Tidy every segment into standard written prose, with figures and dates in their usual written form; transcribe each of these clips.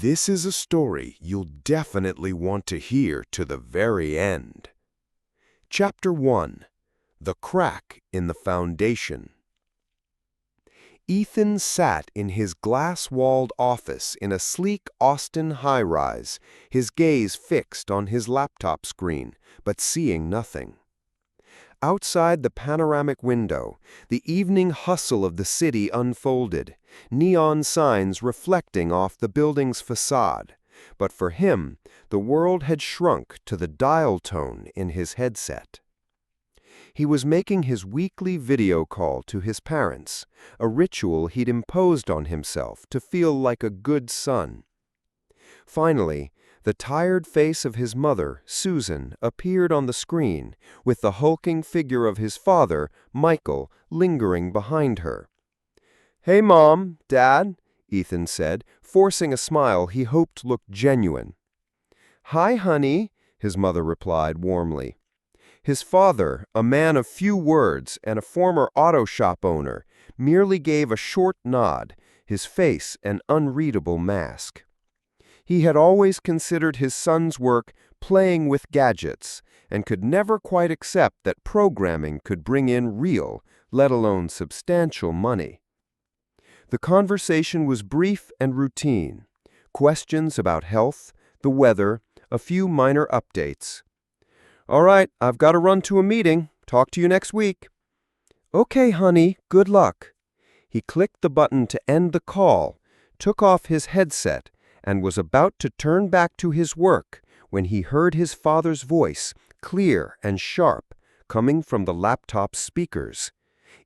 This is a story you'll definitely want to hear to the very end. Chapter 1. The Crack in the Foundation. Ethan sat in his glass-walled office in a sleek Austin high-rise, his gaze fixed on his laptop screen, but seeing nothing. Outside the panoramic window, the evening hustle of the city unfolded, neon signs reflecting off the building's facade. But for him, the world had shrunk to the dial tone in his headset. He was making his weekly video call to his parents, a ritual he'd imposed on himself to feel like a good son. Finally, the tired face of his mother, Susan, appeared on the screen, with the hulking figure of his father, Michael, lingering behind her. "Hey, Mom, Dad," Ethan said, forcing a smile he hoped looked genuine. "Hi, honey," his mother replied warmly. His father, a man of few words and a former auto shop owner, merely gave a short nod, his face an unreadable mask. He had always considered his son's work playing with gadgets and could never quite accept that programming could bring in real, let alone substantial money. The conversation was brief and routine. Questions about health, the weather, a few minor updates. "All right, I've got to run to a meeting. Talk to you next week." "Okay, honey, good luck." He clicked the button to end the call, took off his headset, and was about to turn back to his work when he heard his father's voice, clear and sharp, coming from the laptop's speakers.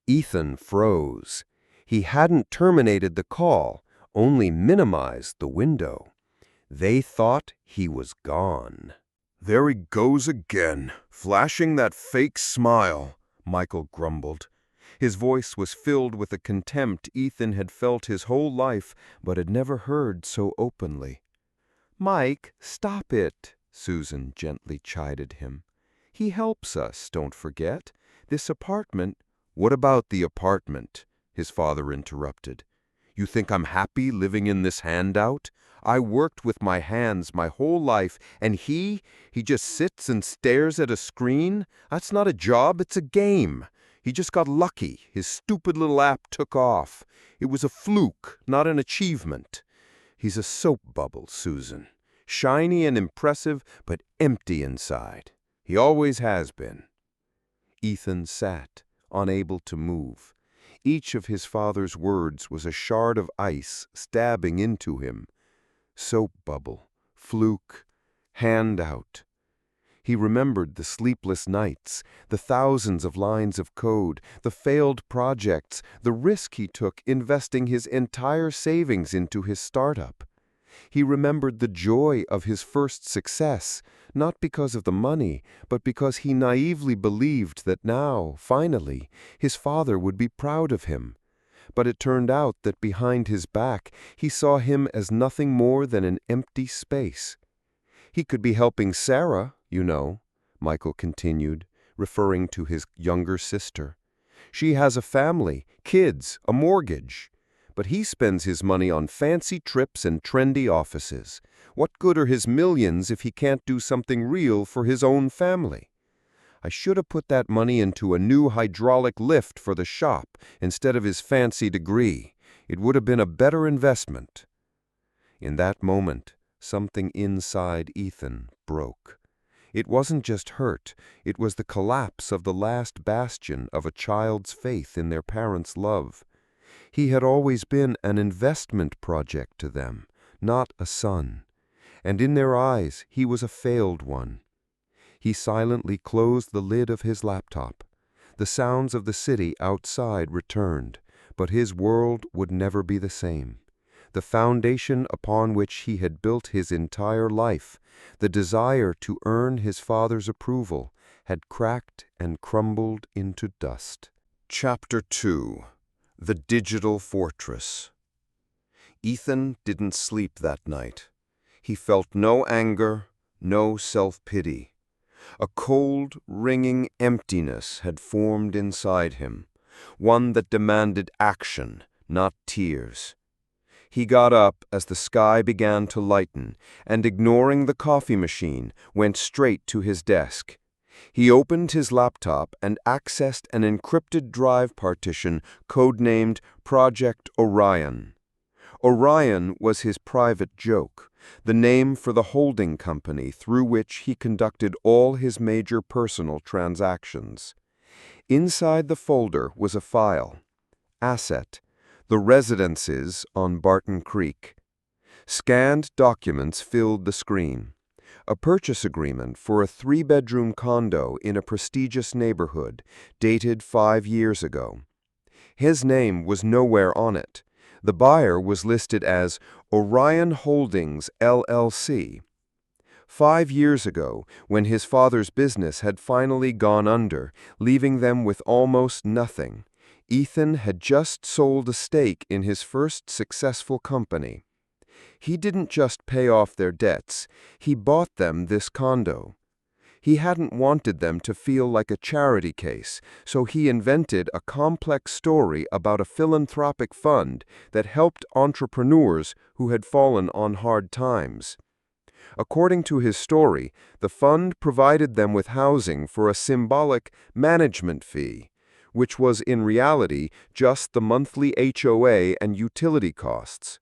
Ethan froze. He hadn't terminated the call, only minimized the window. They thought he was gone. "There he goes again, flashing that fake smile," Michael grumbled. His voice was filled with a contempt Ethan had felt his whole life, but had never heard so openly. "Mike, stop it," Susan gently chided him. "He helps us, don't forget. This apartment—" "What about the apartment?" his father interrupted. "You think I'm happy living in this handout? I worked with my hands my whole life, and he just sits and stares at a screen? That's not a job, it's a game. He just got lucky. His stupid little app took off. It was a fluke, not an achievement. He's a soap bubble, Susan. Shiny and impressive, but empty inside. He always has been." Ethan sat, unable to move. Each of his father's words was a shard of ice stabbing into him. Soap bubble, fluke, handout. He remembered the sleepless nights, the thousands of lines of code, the failed projects, the risk he took investing his entire savings into his startup. He remembered the joy of his first success, not because of the money, but because he naively believed that now, finally, his father would be proud of him. But it turned out that behind his back, he saw him as nothing more than an empty space. "He could be helping Sarah, you know," Michael continued, referring to his younger sister. "She has a family, kids, a mortgage. But he spends his money on fancy trips and trendy offices. What good are his millions if he can't do something real for his own family? I should have put that money into a new hydraulic lift for the shop instead of his fancy degree. It would have been a better investment." In that moment, something inside Ethan broke. It wasn't just hurt, it was the collapse of the last bastion of a child's faith in their parents' love. He had always been an investment project to them, not a son. And in their eyes, he was a failed one. He silently closed the lid of his laptop. The sounds of the city outside returned, but his world would never be the same. The foundation upon which he had built his entire life, the desire to earn his father's approval, had cracked and crumbled into dust. Chapter 2. The Digital Fortress. Ethan didn't sleep that night. He felt no anger, no self-pity. A cold, ringing emptiness had formed inside him, one that demanded action, not tears. He got up as the sky began to lighten, and ignoring the coffee machine, went straight to his desk. He opened his laptop and accessed an encrypted drive partition codenamed Project Orion. Orion was his private joke, the name for the holding company through which he conducted all his major personal transactions. Inside the folder was a file. Asset: the residences on Barton Creek. Scanned documents filled the screen. A purchase agreement for a 3-bedroom condo in a prestigious neighborhood, dated 5 years ago. His name was nowhere on it. The buyer was listed as Orion Holdings, LLC. 5 years ago, when his father's business had finally gone under, leaving them with almost nothing, Ethan had just sold a stake in his first successful company. He didn't just pay off their debts, he bought them this condo. He hadn't wanted them to feel like a charity case, so he invented a complex story about a philanthropic fund that helped entrepreneurs who had fallen on hard times. According to his story, the fund provided them with housing for a symbolic management fee, which was in reality just the monthly HOA and utility costs.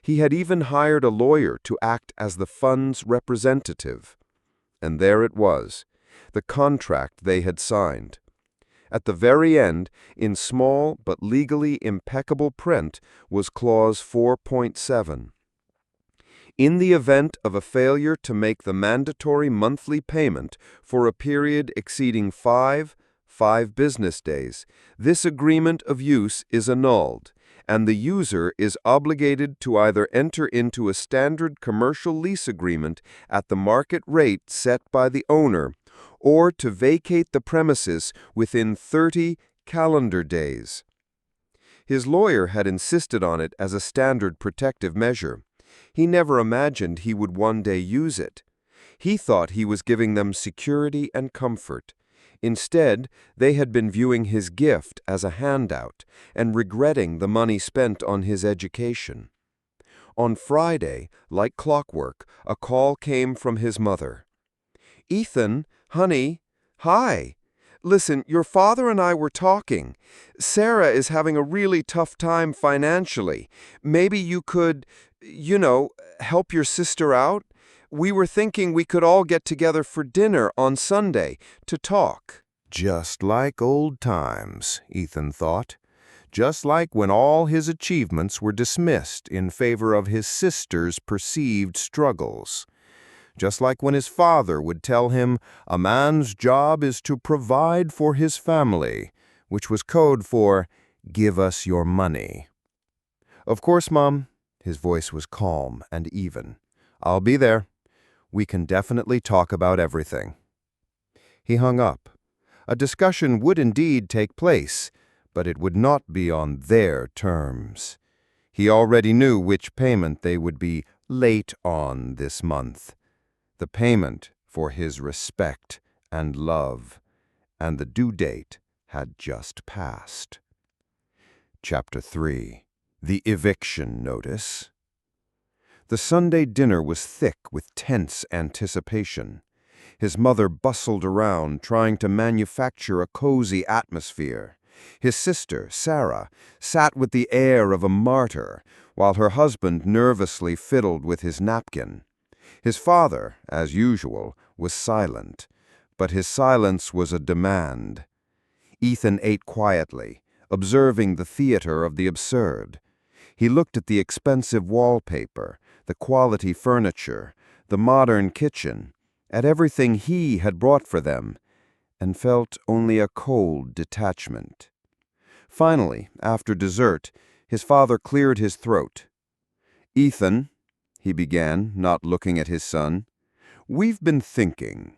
He had even hired a lawyer to act as the fund's representative. And there it was, the contract they had signed. At the very end, in small but legally impeccable print, was Clause 4.7. In the event of a failure to make the mandatory monthly payment for a period exceeding 5 business days, this agreement of use is annulled, and the user is obligated to either enter into a standard commercial lease agreement at the market rate set by the owner, or to vacate the premises within 30 calendar days. His lawyer had insisted on it as a standard protective measure. He never imagined he would one day use it. He thought he was giving them security and comfort. Instead, they had been viewing his gift as a handout and regretting the money spent on his education. On Friday, like clockwork, a call came from his mother. "Ethan, honey, hi. Listen, your father and I were talking. Sarah is having a really tough time financially. Maybe you could, help your sister out? We were thinking we could all get together for dinner on Sunday to talk." Just like old times, Ethan thought. Just like when all his achievements were dismissed in favor of his sister's perceived struggles. Just like when his father would tell him a man's job is to provide for his family, which was code for, "Give us your money." "Of course, Mom." His voice was calm and even. "I'll be there. We can definitely talk about everything." He hung up. A discussion would indeed take place, but it would not be on their terms. He already knew which payment they would be late on this month. The payment for his respect and love, and the due date had just passed. Chapter 3. The Eviction Notice. The Sunday dinner was thick with tense anticipation. His mother bustled around, trying to manufacture a cozy atmosphere. His sister, Sarah, sat with the air of a martyr, while her husband nervously fiddled with his napkin. His father, as usual, was silent, but his silence was a demand. Ethan ate quietly, observing the theater of the absurd. He looked at the expensive wallpaper, the quality furniture, the modern kitchen, at everything he had brought for them, and felt only a cold detachment. Finally, after dessert, his father cleared his throat. "Ethan," he began, not looking at his son, "we've been thinking.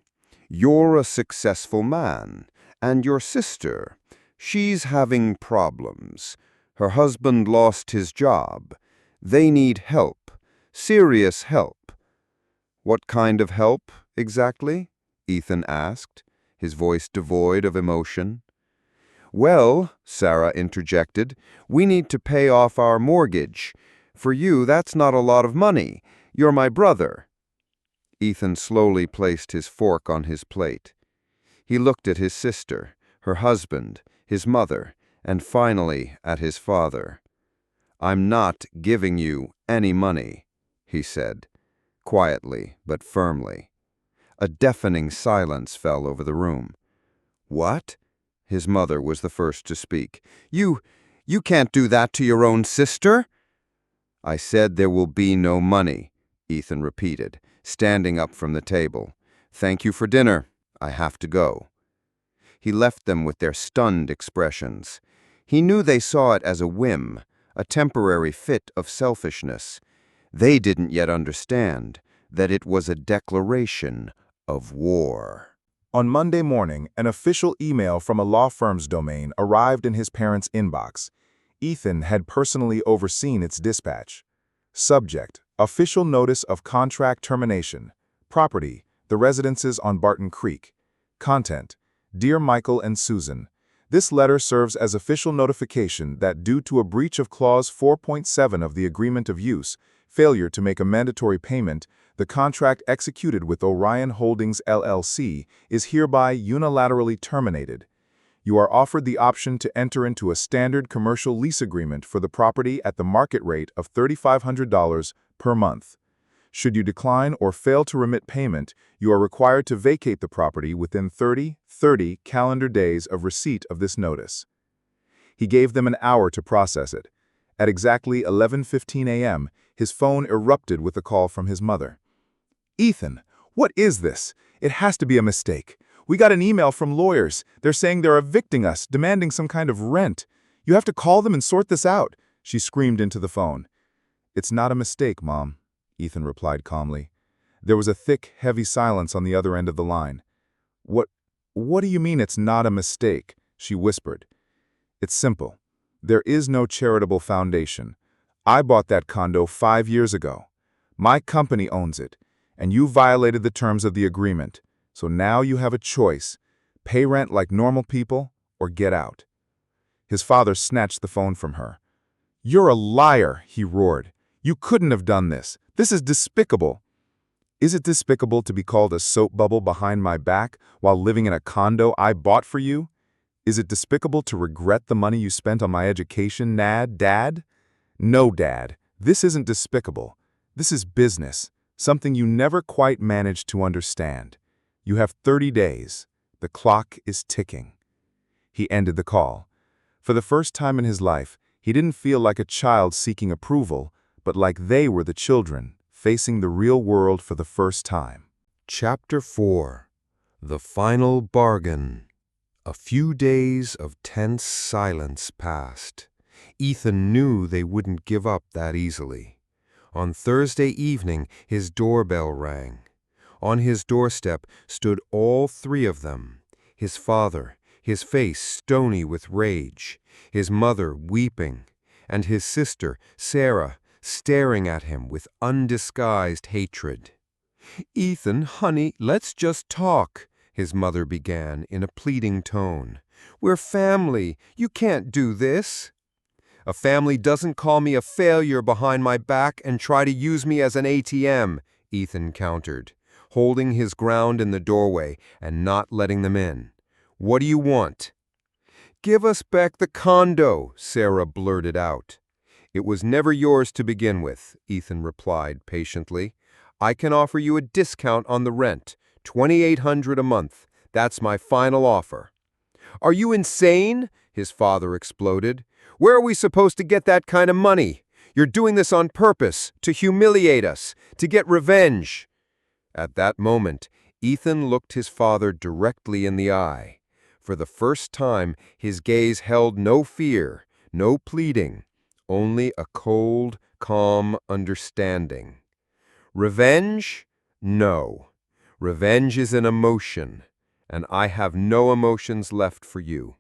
You're a successful man, and your sister, she's having problems. Her husband lost his job. They need help, serious help." "What kind of help, exactly?" Ethan asked, his voice devoid of emotion. "Well," Sarah interjected, "we need to pay off our mortgage. For you, that's not a lot of money. You're my brother." Ethan slowly placed his fork on his plate. He looked at his sister, her husband, his mother, and finally at his father. "I'm not giving you any money," he said, quietly but firmly. A deafening silence fell over the room. "What?" His mother was the first to speak. You can't do that to your own sister." "I said there will be no money," Ethan repeated, standing up from the table. "Thank you for dinner. I have to go." He left them with their stunned expressions. He knew they saw it as a whim, a temporary fit of selfishness. They didn't yet understand that it was a declaration of war. On Monday morning, an official email from a law firm's domain arrived in his parents' inbox. Ethan had personally overseen its dispatch. Subject: Official Notice of Contract Termination. Property: the residences on Barton Creek. Content: Dear Michael and Susan, this letter serves as official notification that due to a breach of Clause 4.7 of the Agreement of Use, failure to make a mandatory payment, the contract executed with Orion Holdings LLC is hereby unilaterally terminated. You are offered the option to enter into a standard commercial lease agreement for the property at the market rate of $3,500 per month. Should you decline or fail to remit payment, you are required to vacate the property within 30 calendar days of receipt of this notice. He gave them an hour to process it. At exactly 11:15 a.m., his phone erupted with a call from his mother. "Ethan, what is this? It has to be a mistake. We got an email from lawyers. They're saying they're evicting us, demanding some kind of rent. You have to call them and sort this out," she screamed into the phone. "It's not a mistake, Mom," Ethan replied calmly. There was a thick, heavy silence on the other end of the line. What do you mean it's not a mistake?" she whispered. "It's simple. There is no charitable foundation. I bought that condo 5 years ago. My company owns it, and you violated the terms of the agreement. So now you have a choice: pay rent like normal people or get out." His father snatched the phone from her. "You're a liar," he roared. "You couldn't have done this. This is despicable." "Is it despicable to be called a soap bubble behind my back while living in a condo I bought for you? Is it despicable to regret the money you spent on my education, Dad? No, Dad, this isn't despicable. This is business, something you never quite managed to understand. You have 30 days. The clock is ticking." He ended the call. For the first time in his life, he didn't feel like a child seeking approval, but like they were the children, facing the real world for the first time. Chapter 4. The Final Bargain. A few days of tense silence passed. Ethan knew they wouldn't give up that easily. On Thursday evening, his doorbell rang. On his doorstep stood all three of them: his father, his face stony with rage, his mother weeping, and his sister, Sarah, staring at him with undisguised hatred. "Ethan, honey, let's just talk," his mother began in a pleading tone. "We're family. You can't do this." "A family doesn't call me a failure behind my back and try to use me as an ATM," Ethan countered, holding his ground in the doorway and not letting them in. "What do you want?" "Give us back the condo," Sarah blurted out. "It was never yours to begin with," Ethan replied patiently. "I can offer you a discount on the rent, $2,800 a month. That's my final offer." "Are you insane?" his father exploded. "Where are we supposed to get that kind of money? You're doing this on purpose, to humiliate us, to get revenge." At that moment, Ethan looked his father directly in the eye. For the first time, his gaze held no fear, no pleading, only a cold, calm understanding. "Revenge? No. Revenge is an emotion, and I have no emotions left for you.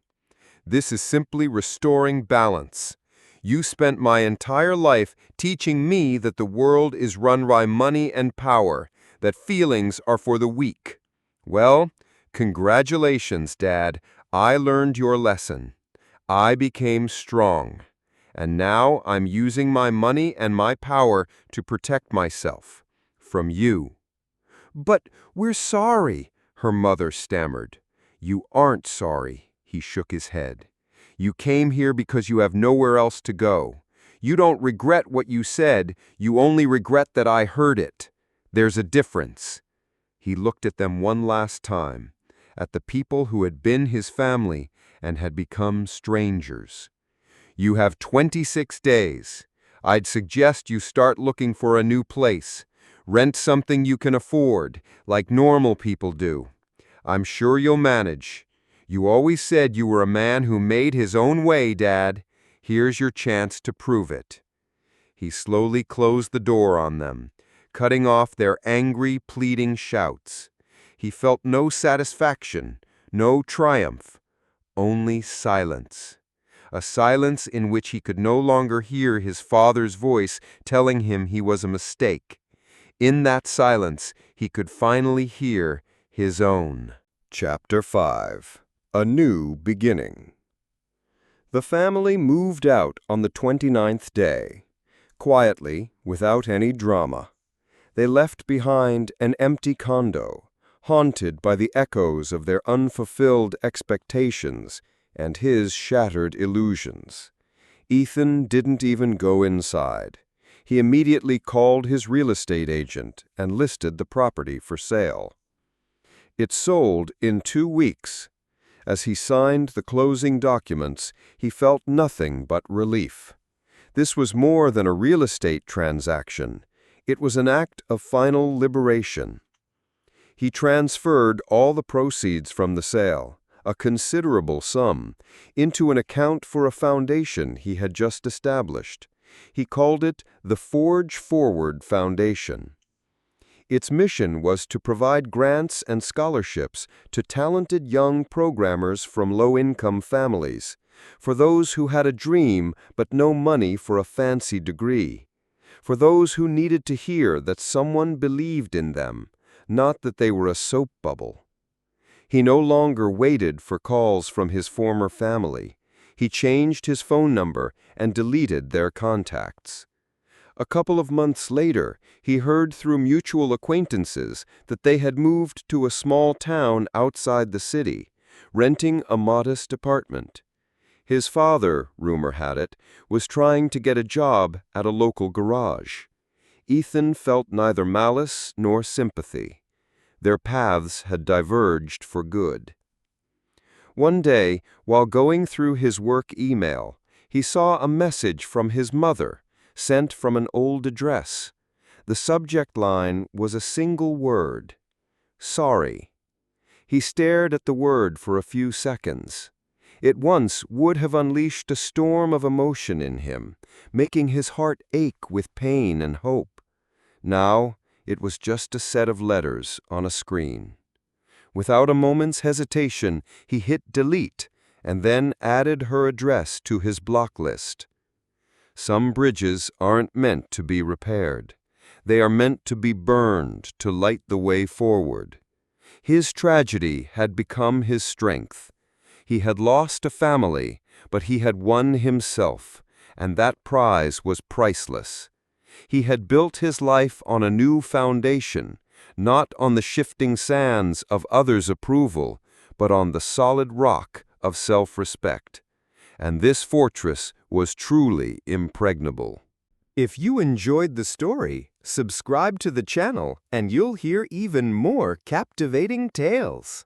This is simply restoring balance. You spent my entire life teaching me that the world is run by money and power, that feelings are for the weak. Well, congratulations, Dad. I learned your lesson. I became strong. And now I'm using my money and my power to protect myself. From you." "But we're sorry," her mother stammered. "You aren't sorry," he shook his head. "You came here because you have nowhere else to go. You don't regret what you said, you only regret that I heard it. There's a difference." He looked at them one last time, at the people who had been his family and had become strangers. "You have 26 days. I'd suggest you start looking for a new place. Rent something you can afford, like normal people do. I'm sure you'll manage. You always said you were a man who made his own way, Dad. Here's your chance to prove it." He slowly closed the door on them, cutting off their angry, pleading shouts. He felt no satisfaction, no triumph, only silence. A silence in which he could no longer hear his father's voice telling him he was a mistake. In that silence, he could finally hear his own. Chapter 5. A New Beginning. The family moved out on the 29th day, quietly, without any drama. They left behind an empty condo, haunted by the echoes of their unfulfilled expectations and his shattered illusions. Ethan didn't even go inside. He immediately called his real estate agent and listed the property for sale. It sold in 2 weeks. As he signed the closing documents, he felt nothing but relief. This was more than a real estate transaction. It was an act of final liberation. He transferred all the proceeds from the sale, a considerable sum, into an account for a foundation he had just established. He called it the Forge Forward Foundation. Its mission was to provide grants and scholarships to talented young programmers from low-income families, for those who had a dream but no money for a fancy degree, for those who needed to hear that someone believed in them, not that they were a soap bubble. He no longer waited for calls from his former family. He changed his phone number and deleted their contacts. A couple of months later, he heard through mutual acquaintances that they had moved to a small town outside the city, renting a modest apartment. His father, rumor had it, was trying to get a job at a local garage. Ethan felt neither malice nor sympathy. Their paths had diverged for good. One day, while going through his work email, he saw a message from his mother, sent from an old address. The subject line was a single word: sorry. He stared at the word for a few seconds. It once would have unleashed a storm of emotion in him, making his heart ache with pain and hope. Now, it was just a set of letters on a screen. Without a moment's hesitation, he hit delete and then added her address to his block list. Some bridges aren't meant to be repaired. They are meant to be burned to light the way forward. His tragedy had become his strength. He had lost a family, but he had won himself, and that prize was priceless. He had built his life on a new foundation, not on the shifting sands of others' approval, but on the solid rock of self-respect. And this fortress was truly impregnable. If you enjoyed the story, subscribe to the channel and you'll hear even more captivating tales.